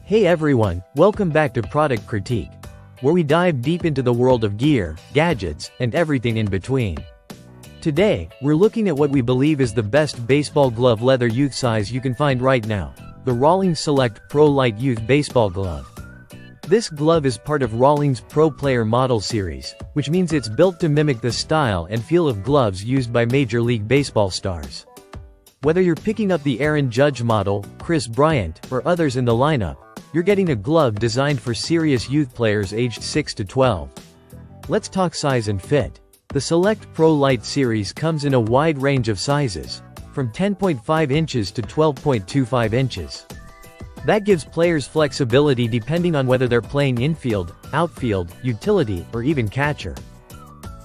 Hey everyone, welcome back to Product Critique, where we dive deep into the world of gear, gadgets, and everything in between. Today, we're looking at what we believe is the best baseball glove leather youth size you can find right now, the Rawlings Select Pro LITE Youth Baseball Glove. This glove is part of Rawlings Pro Player Model Series, which means it's built to mimic the style and feel of gloves used by Major League Baseball stars. Whether you're picking up the Aaron Judge model, Kris Bryant, or others in the lineup, you're getting a glove designed for serious youth players aged 6 to 12. Let's talk size and fit. The Select Pro LITE series comes in a wide range of sizes, from 10.5 inches to 12.25 inches. That gives players flexibility depending on whether they're playing infield, outfield, utility, or even catcher.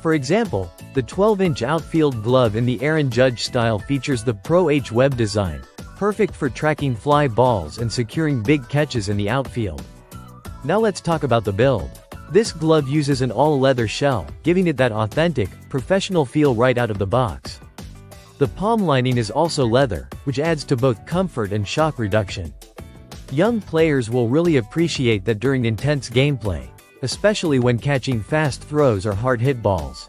For example, the 12-inch outfield glove in the Aaron Judge style features the Pro H web design, perfect for tracking fly balls and securing big catches in the outfield. Now let's talk about the build. This glove uses an all-leather shell, giving it that authentic, professional feel right out of the box. The palm lining is also leather, which adds to both comfort and shock reduction. Young players will really appreciate that during intense gameplay, especially when catching fast throws or hard-hit balls.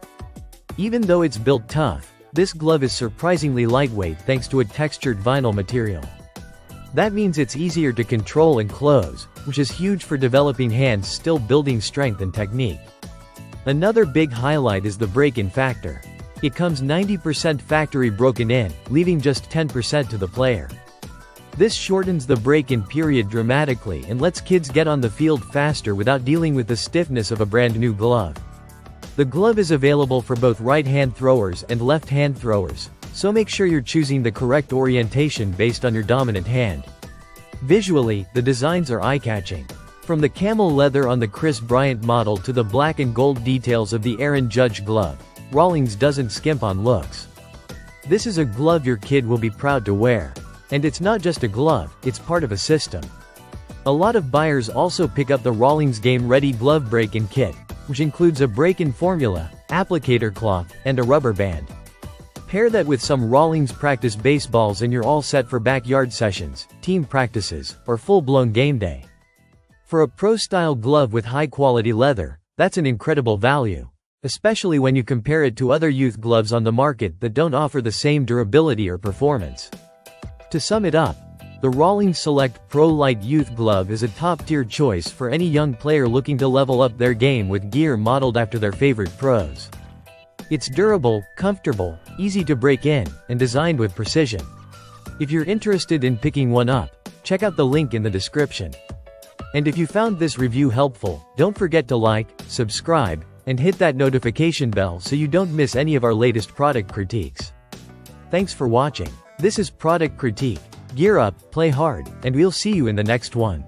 Even though it's built tough, this glove is surprisingly lightweight thanks to a textured vinyl material. That means it's easier to control and close, which is huge for developing hands still building strength and technique. Another big highlight is the break-in factor. It comes 90% factory broken in, leaving just 10% to the player. This shortens the break-in period dramatically and lets kids get on the field faster without dealing with the stiffness of a brand new glove. The glove is available for both right-hand throwers and left-hand throwers, so make sure you're choosing the correct orientation based on your dominant hand. Visually, the designs are eye-catching. From the camel leather on the Kris Bryant model to the black and gold details of the Aaron Judge glove, Rawlings doesn't skimp on looks. This is a glove your kid will be proud to wear. And it's not just a glove, it's part of a system. A lot of buyers also pick up the Rawlings Game Ready Glove Break-In Kit, which includes a break-in formula, applicator cloth, and a rubber band. Pair that with some Rawlings practice baseballs and you're all set for backyard sessions, team practices, or full-blown game day. For a pro-style glove with high-quality leather, that's an incredible value, especially when you compare it to other youth gloves on the market that don't offer the same durability or performance. To sum it up, the Rawlings Select Pro LITE Youth Glove is a top-tier choice for any young player looking to level up their game with gear modeled after their favorite pros. It's durable, comfortable, easy to break in, and designed with precision. If you're interested in picking one up, check out the link in the description. And if you found this review helpful, don't forget to like, subscribe, and hit that notification bell so you don't miss any of our latest product critiques. Thanks for watching. This is Product Critique. Gear up, play hard, and we'll see you in the next one.